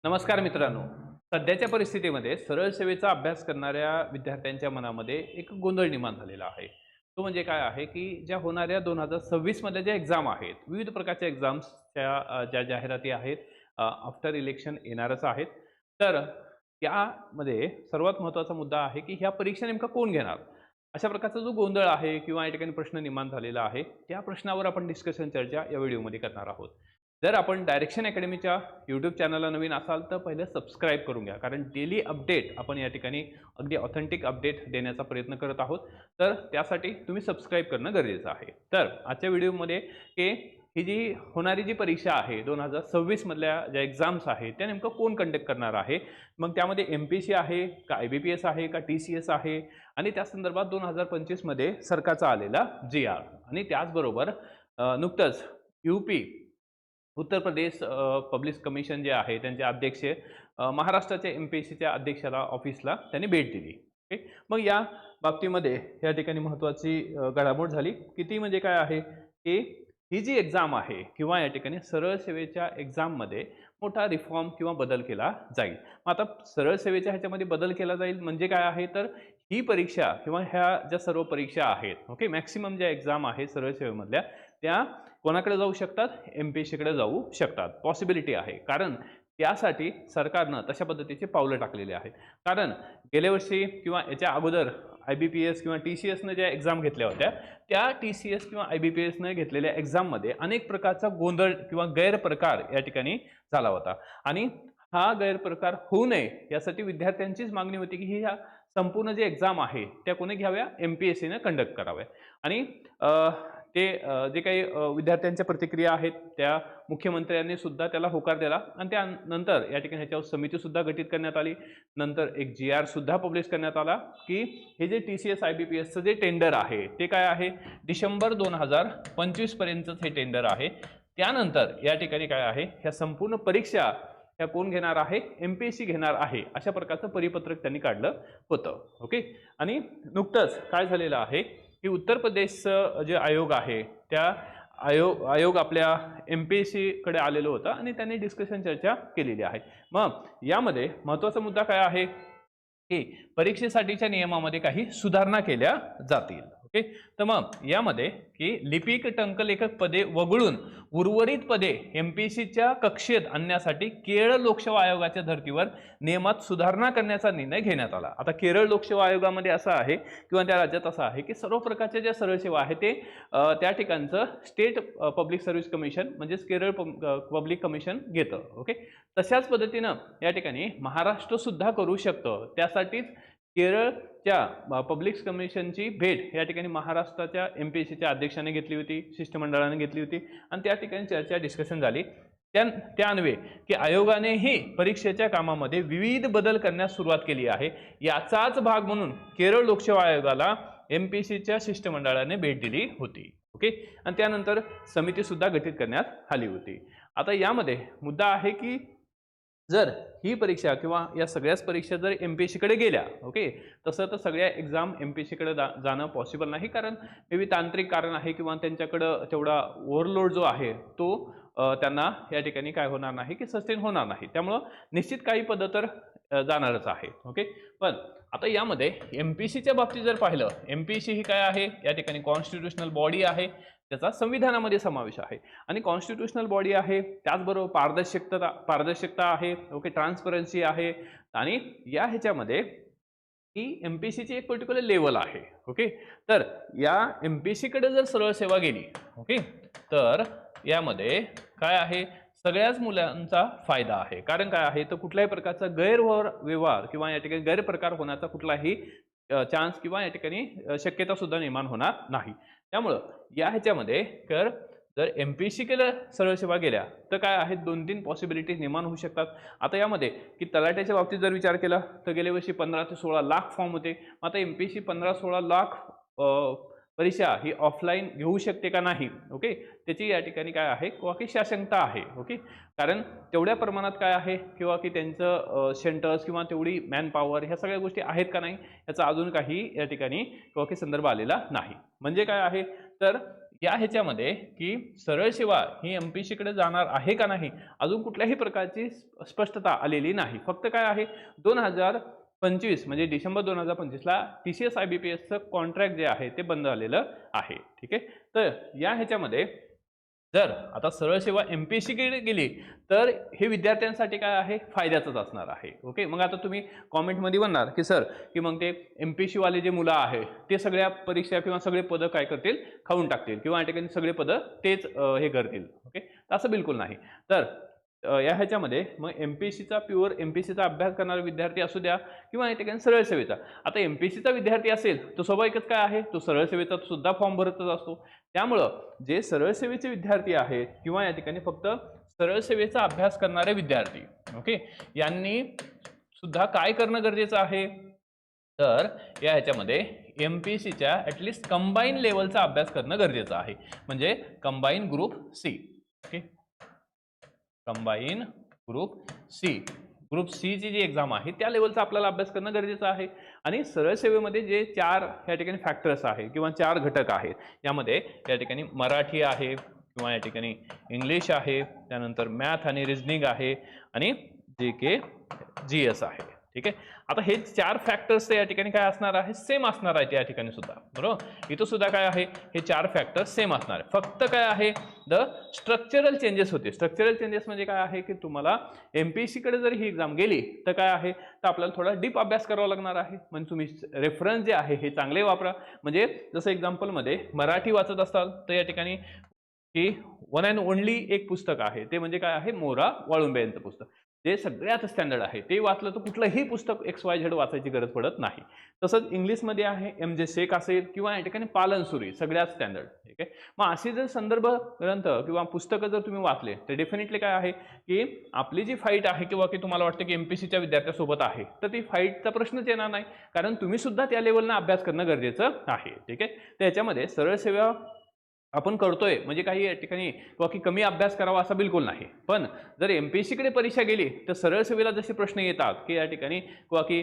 नमस्कार मित्रांनो. सध्याच्या परिस्थितीमध्ये सरळ सेवेचा अभ्यास करणाऱ्या विद्यार्थ्यांच्या मनामध्ये एक गोंधळ निर्माण झालेला आहे. तो म्हणजे काय आहे, की ज्या होणाऱ्या 2026 मधल्या ज्या एक्झाम आहेत, विविध प्रकारच्या एक्झाम्सच्या ज्या जाहिराती आहेत, आफ्टर इलेक्शन येणारच आहेत. तर त्यामध्ये सर्वात महत्त्वाचा मुद्दा आहे, की ह्या परीक्षा नेमका कोण घेणार? अशा प्रकारचा जो गोंधळ आहे किंवा या ठिकाणी प्रश्न निर्माण झालेला आहे, त्या प्रश्नावर आपण डिस्कशन चर्चा या व्हिडिओमध्ये करणार आहोत. जर आपण डायरेक्शन अकॅडमीच्या यूट्यूब चॅनलला नवीन असाल तर पहिले सबस्क्राईब करून घ्या, कारण डेली अपडेट आपण या ठिकाणी अगदी ऑथेंटिक अपडेट देण्याचा प्रयत्न करत आहोत. तर त्यासाठी तुम्ही सबस्क्राईब करणं गरजेचं आहे. तर आजच्या व्हिडिओमध्ये ही जी होणारी जी परीक्षा आहे 2026 मधल्या ज्या एक्झाम्स आहेत त्या नेमकं कोण कंडक्ट करणार आहे, मग त्यामध्ये MPSC आहे का IBPS आहे का TCS आहे, आणि त्या संदर्भात 2025 मध्ये सरकारचा आलेला GR, आणि त्याचबरोबर नुकतंच UP Uttar Pradesh public commission जे आहे त्यांचे अध्यक्ष महाराष्ट्राच्या MPSCच्या अध्यक्षाला ऑफिसला त्यांनी भेट दिली. ओके, मग या बाबतीमध्ये या ठिकाणी महत्त्वाची घडामोड झाली की ती म्हणजे काय आहे, की ही जी एक्झाम आहे किंवा या ठिकाणी सरळ सेवेच्या एक्झाममध्ये मोठा रिफॉर्म किंवा बदल केला जाईल. मग आता सरळ सेवेच्या ह्याच्यामध्ये बदल केला जाईल म्हणजे काय आहे, तर ही परीक्षा किंवा ह्या ज्या सर्व परीक्षा आहेत, ओके, मॅक्सिमम ज्या एक्झाम आहे सरळ सेवेमधल्या त्या कोणाकडे जाऊ शकतात? MPSC कडे जाऊ शकतात. पॉसिबिलिटी आहे, कारण त्यासाठी सरकारनं तशा पद्धतीचे पावलं टाकलेले आहेत. कारण गेल्या वर्षी किंवा याच्या अगोदर IBPS किंवा TCSनं ज्या एक्झाम घेतल्या होत्या त्या TCS किंवा IBPSनं घेतलेल्या एक्झाममध्ये अनेक प्रकारचा गोंधळ किंवा गैरप्रकार या ठिकाणी झाला होता, आणि हा गैरप्रकार होऊ नये यासाठी विद्यार्थ्यांचीच मागणी होती की ह्या संपूर्ण जे एक्झाम आहे त्या कोणी घ्याव्या? MPSCनं कंडक्ट कराव्या. आणि जे काही विद्यार्थ्यांच्या प्रतिक्रिया आहेत त्या मुख्यमंत्र्यांनी सुद्धा त्याला होकार दिला, आणि त्यानंतर या ठिकाणी ह्याच्यावर समिती सुद्धा गठीत करण्यात आली. नंतर एक GR सुद्धा पब्लिश करण्यात आला की हे जे TCS IBPSचं जे टेंडर आहे ते काय आहे, डिसेंबर 2025 पर्यंतच हे टेंडर आहे. त्यानंतर या ठिकाणी काय आहे, ह्या संपूर्ण परीक्षा ह्या कोण घेणार आहे? MPSC घेणार आहे, अशा प्रकारचं परिपत्रक त्यांनी काढलं होतं. ओके, आणि नुकतंच काय झालेलं आहे की उत्तर प्रदेशचं जे आयोग आहे त्या आयोग आपल्या MPSC कडे आलेलं होतं आणि त्यांनी डिस्कशन चर्चा केलेली आहे. मग यामध्ये महत्त्वाचा मुद्दा काय आहे की परीक्षेसाठीच्या नियमामध्ये काही सुधारणा केल्या जातील. ओके, तर मग यामध्ये की लिपिक टंकलेखक पदे वगळून उर्वरित पदे MPSCच्या कक्षेत आणण्यासाठी केरळ लोकसेवा आयोगाच्या धर्तीवर नियमात सुधारणा करण्याचा निर्णय घेण्यात आला. आता केरळ लोकसेवा आयोगामध्ये असं आहे किंवा त्या राज्यात असं आहे की सर्व प्रकारच्या ज्या सरळ सेवा आहे ते त्या ठिकाणचं स्टेट पब्लिक सर्व्हिस कमिशन म्हणजेच केरळ पब्लिक कमिशन घेतं. ओके, तशाच पद्धतीनं या ठिकाणी महाराष्ट्र सुद्धा करू शकतं. त्यासाठीच केरळच्या पब्लिक कमिशनची भेट या ठिकाणी महाराष्ट्राच्या MPSCच्या अध्यक्षाने घेतली होती, शिष्टमंडळाने घेतली होती, आणि त्या ठिकाणी चर्चा डिस्कशन झाली. त्यान्वये की आयोगानेही परीक्षेच्या कामामध्ये विविध बदल करण्यास सुरुवात केली आहे. याचाच भाग म्हणून केरळ लोकसेवा आयोगाला MPSCच्या शिष्टमंडळाने भेट दिली होती. ओके, आणि त्यानंतर समिती सुद्धा गठीत करण्यात आली होती. आता यामध्ये मुद्दा आहे की जर ही परीक्षा किंवा या सगळ्याच परीक्षा जर MPSC कडे गेल्या, ओके, तसं तर सगळ्या एक्झाम MPSC कडे जाणं पॉसिबल नाही, कारण मे बी तांत्रिक कारण आहे किंवा त्यांच्याकडं तेवढा ओव्हरलोड जो आहे तो त्यांना या ठिकाणी काय होणार नाही की सस्टेन होणार नाही. त्यामुळं निश्चित काही पद तर जाणारच आहे. ओके, पण आता यामध्ये MPSCच्या बाबतीत जर पाहिलं, MPSC ही काय आहे, या ठिकाणी कॉन्स्टिट्यूशनल बॉडी आहे, त्याचा संविधानामध्ये समावेश आहे, आणि कॉन्स्टिट्यूशनल बॉडी आहे, त्याचबरोबर पारदर्शकता आहे, ओके, ट्रान्सपरन्सी आहे, आणि या ह्याच्यामध्ये ही MPSCची एक पर्टिक्युलर लेवल आहे. ओके, तर या MPSC कडे जर सरळ सेवा गेली, ओके, तर यामध्ये काय आहे, सगळ्याच मुलांचा फायदा आहे. कारण काय आहे, तर कुठल्याही प्रकारचा गैरव्यवहार किंवा या ठिकाणी गैरप्रकार होण्याचा कुठलाही चान्स किंवा या ठिकाणी शक्यता सुद्धा निर्माण होणार नाही. त्यामुळं या ह्याच्यामध्ये जर MPSC केलं सरळ सेवा गेल्या तर काय आहेत, 2-3 पॉसिबिलिटीज निर्माण होऊ शकतात. आता यामध्ये की तलाट्याच्या बाबतीत जर विचार केला तर गेल्या वर्षी 15 ते 16 लाख फॉर्म होते. आता MPSC 15-16 लाख परीक्षा ही ऑफलाईन घेऊ शकते का नाही, ओके, त्याची या ठिकाणी काय आहे की साशंकता आहे. ओके, कारण तेवढ्या प्रमाणात काय आहे किंवा की त्यांचं सेंटर्स किंवा तेवढी मॅन पॉवर ह्या सगळ्या गोष्टी आहेत का नाही याचा अजून काही या ठिकाणी की संदर्भ आलेला नाही. म्हणजे काय आहे, तर या ह्याच्यामध्ये की सरळ सेवा ही MPSC कडे जाणार आहे का नाही अजून कुठल्याही प्रकारची स्पष्टता आलेली नाही. फक्त काय आहे 2025 म्हणजे डिसेंबर 2025ला TCS IBPSचं कॉन्ट्रॅक्ट जे आहे ते बंद झालेलं आहे. ठीक आहे. तर या ह्याच्यामध्ये जर आता सरळ सेवा MPSC कडे गेली तर हे विद्यार्थ्यांसाठी काय आहे फायद्याचंच असणार आहे. ओके. मग आता तुम्ही कॉमेंटमध्ये म्हणणार की सर की मग ते MPSC वाले जे मुलं आहे ते सगळ्या परीक्षा किंवा सगळे पदं काय करतील खाऊन टाकतील किंवा या ठिकाणी सगळे पदं तेच हे करतील. ओके. असं बिलकुल नाही. तर या ह्याच्यामध्ये मग MPSCचा प्युअर MPSCचा अभ्यास करणारा विद्यार्थी असू द्या किंवा या ठिकाणी सरळ सेवेचा. आता MPSCचा विद्यार्थी असेल तो स्वाभाविकच काय आहे तो सरळ सेवेचा सुद्धा फॉर्म भरतच असतो. त्यामुळं जे सरळ सेवेचे विद्यार्थी आहेत किंवा या ठिकाणी फक्त सरळ सेवेचा अभ्यास करणारे विद्यार्थी ओके यांनी सुद्धा काय करणं गरजेचं आहे तर या ह्याच्यामध्ये MPSCच्या ॲटलिस्ट कंबाईन लेवलचा अभ्यास करणं गरजेचं आहे. म्हणजे combine group C. Okay. Combine group C. Group C ची जी एक्झाम आहे त्या लेवलचा आपल्याला अभ्यास करणं गरजेचं आहे. आणि सरळ सेवेमध्ये जे 4 या ठिकाणी फॅक्टर्स आहे किंवा 4 घटक आहेत यामध्ये या ठिकाणी मराठी आहे किंवा या ठिकाणी इंग्लिश आहे, त्यानंतर मॅथ आणि रिझनिंग आहे आणि GK GS आहे. ठीक आहे. आता हे 4 फॅक्टर्स या ठिकाणी काय असणार आहे सेम असणार आहे. या ठिकाणी सुद्धा बरोबर इथं सुद्धा काय आहे हे 4 फॅक्टर्स सेम असणार आहे. फक्त काय आहे द स्ट्रक्चरल चेंजेस होते. स्ट्रक्चरल चेंजेस म्हणजे काय आहे की तुम्हाला MPSC कडे जर ही एक्झाम गेली तर काय आहे तर आपल्याला थोडा डीप अभ्यास करावा लागणार आहे. म्हणजे तुम्ही रेफरन्स जे आहे हे चांगले वापरा. म्हणजे जसं एक्झाम्पलमध्ये मराठी वाचत असाल तर या ठिकाणी की वन अँड ओनली एक पुस्तक आहे ते म्हणजे काय आहे मोरा वाळुंबे यांचं पुस्तक. ते सगळ्यात स्टँडर्ड आहे. ते वाचलं तर कुठलंही पुस्तक XYZ वाचायची गरज पडत नाही. तसंच इंग्लिशमध्ये आहे MJ शेख असेल किंवा या ठिकाणी पालनसुरी सगळ्यात स्टँडर्ड. ठीक आहे. मग असे जर संदर्भ ग्रंथ किंवा पुस्तकं जर तुम्ही वाचले तर डेफिनेटली काय आहे की आपली जी फाईट आहे किंवा की तुम्हाला वाटतं की MPSCच्या विद्यार्थ्यासोबत आहे तर ती फाईटचा प्रश्नच येणार नाही. कारण तुम्ही सुद्धा त्या लेवलनं अभ्यास करणं गरजेचं आहे. ठीक आहे. त्याच्यामध्ये सरळ सेवा आपण करतोय म्हणजे काही या ठिकाणी किंवा की कमी अभ्यास करावा असा बिलकुल नाही. पण जर MPSC कडे परीक्षा गेली तर सरळ सेवेला जसे प्रश्न येतात की या ठिकाणी किंवा की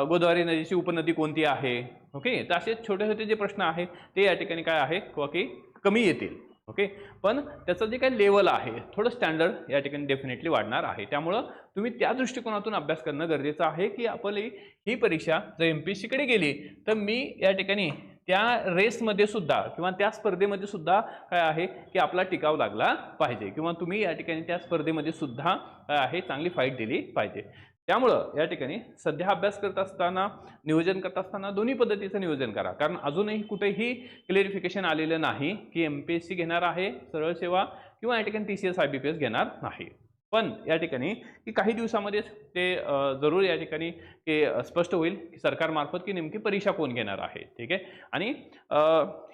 गोदावरी नदीची उपनदी कोणती आहे ओके तर असे छोटे छोटे जे प्रश्न आहेत ते या ठिकाणी काय आहे किंवा की कमी येतील. ओके. पण त्याचं जे काही लेवल आहे थोडं स्टँडर्ड या ठिकाणी डेफिनेटली वाढणार आहे. त्यामुळं तुम्ही त्या दृष्टिकोनातून अभ्यास करणं गरजेचं आहे की आपली ही परीक्षा जर MPSC कडे गेली तर मी या ठिकाणी त्या रेसमध्ये सुद्धा किंवा त्या स्पर्धेमध्ये सुद्धा काय आहे की आपला टिकाव लागला पाहिजे किंवा तुम्ही या ठिकाणी त्या स्पर्धेमध्ये सुद्धा काय आहे चांगली फाईट दिली पाहिजे. त्यामुळं या ठिकाणी सध्या अभ्यास करत असताना नियोजन करत असताना दोन्ही पद्धतीचं नियोजन करा. कारण अजूनही कुठेही क्लेरिफिकेशन आलेलं नाही की MPSC घेणार आहे सरळ सेवा किंवा या ठिकाणी TCS IBPS घेणार नाही. पण या ठिकाणी की काही दिवसामध्ये ते जरूर या ठिकाणी की स्पष्ट होईल की सरकारमार्फत की नेमकी परीक्षा कोण घेणार आहे. ठीक आहे. आणि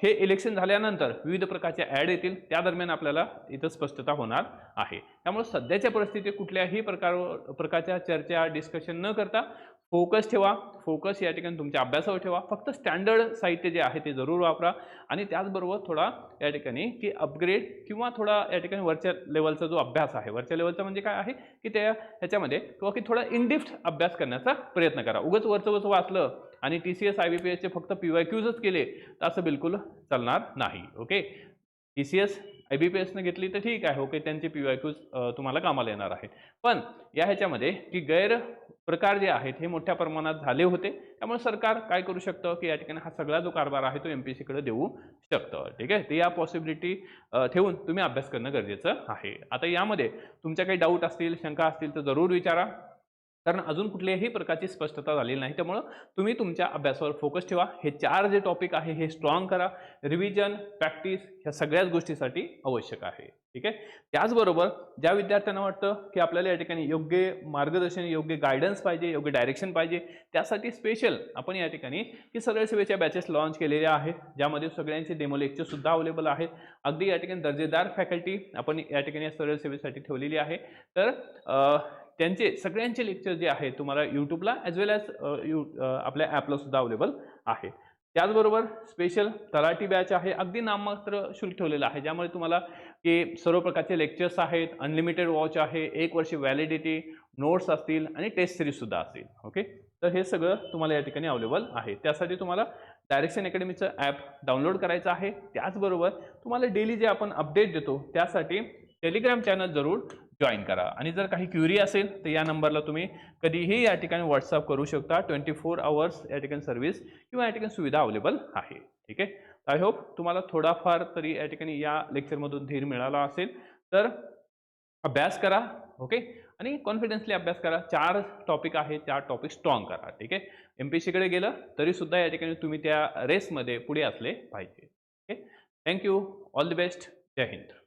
हे इलेक्शन झाल्यानंतर विविध प्रकारच्या ॲड येतील त्या दरम्यान आपल्याला इथं स्पष्टता होणार आहे. त्यामुळे सध्याच्या परिस्थितीत कुठल्याही प्रकारच्या चर्चा डिस्कशन न करता फोकस ठेवा. फोकस या ठिकाणी तुमच्या अभ्यासावर ठेवा. फक्त स्टँडर्ड साहित्य जे आहे ते जरूर वापरा आणि त्याचबरोबर थोडा या ठिकाणी की अपग्रेड किंवा थोडा या ठिकाणी वरच्या लेवलचा जो अभ्यास आहे वरच्या लेवलचा म्हणजे काय आहे की ह्याच्यामध्ये किंवा की थोडा इनडिप्थ अभ्यास करण्याचा प्रयत्न करा. उगाच वरचं वाचलं आणि TCS IBPSचे फक्त PYQच केले तर असं बिलकुल चालणार नाही. ओके. TCS IBPSने घेतली तर ठीक आहे. ओके. त्यांचे PYQs तुम्हाला कामाला येणार आहे. पण या ह्याच्यामध्ये की गैरप्रकार जे आहेत हे मोठ्या प्रमाणात झाले होते. त्यामुळे सरकार काय करू शकतं की या ठिकाणी हा सगळा जो कारभार आहे तो MPSC कडे देऊ शकतं. ठीक आहे. ते या पॉसिबिलिटी ठेवून तुम्ही अभ्यास करणं गरजेचं आहे. आता यामध्ये तुमच्या काही डाऊट असतील शंका असतील तर जरूर विचारा. कारण अजून कुठल्याही प्रकारची स्पष्टता झालेली नाही. त्यामुळं तुम्ही तुमच्या अभ्यासावर फोकस ठेवा. हे 4 जे टॉपिक आहे हे स्ट्रॉंग करा. रिव्हिजन प्रॅक्टिस ह्या सगळ्याच गोष्टीसाठी आवश्यक आहे. ठीक आहे. त्याचबरोबर ज्या विद्यार्थ्यांना वाटतं की आपल्याला या ठिकाणी योग्य मार्गदर्शन योग्य गायडन्स पाहिजे योग्य डायरेक्शन पाहिजे त्यासाठी स्पेशल आपण या ठिकाणी की सरळ सेवेच्या बॅचेस लॉन्च केलेल्या आहेत ज्यामध्ये सगळ्यांचे डेमो लेक्चर सुद्धा अवेलेबल आहेत. अगदी या ठिकाणी दर्जेदार फॅकल्टी आपण या ठिकाणी सरळ सेवेसाठी ठेवलेली आहे. तर त्यांचे सगळ्यांचे लेक्चर जे आहे तुम्हाला यूट्यूबला ॲज वेल ॲज आपल्या ॲपला सुद्धा अवेलेबल आहे. त्याचबरोबर स्पेशल तलाठी बॅच आहे. अगदी नाममात्र शुल्क ठेवलेलं आहे ज्यामुळे तुम्हाला की सर्व प्रकारचे लेक्चर्स आहेत अनलिमिटेड वॉच आहे 1 वर्ष व्हॅलिडिटी नोट्स असतील आणि टेस्ट सिरीज सुद्धा असतील. ओके. तर हे सगळं तुम्हाला या ठिकाणी अवेलेबल आहे. त्यासाठी तुम्हाला डायरेक्शन अकॅडमीचं ॲप डाउनलोड करायचं आहे. त्याचबरोबर तुम्हाला डेली जे आपण अपडेट देतो त्यासाठी टेलिग्राम चॅनल जरूर जॉईन करा. आणि जर काही क्युरी असेल तर या नंबरला तुम्ही कधीही या ठिकाणी व्हॉट्सअप करू शकता. 24 आवर्स या ठिकाणी सर्व्हिस किंवा या ठिकाणी सुविधा अवेलेबल आहे. ठीक आहे. आय होप तुम्हाला थोडाफार तरी या ठिकाणी या लेक्चरमधून धीर मिळाला असेल. तर अभ्यास करा. ओके. आणि कॉन्फिडन्सली अभ्यास करा. 4 टॉपिक आहेत, 4 टॉपिक स्ट्रॉंग करा. ठीक आहे. MPSCकडे गेलं तरी सुद्धा या ठिकाणी तुम्ही त्या रेसमध्ये पुढे असले पाहिजे. Okay. Thank you. All the best. Jai Hind.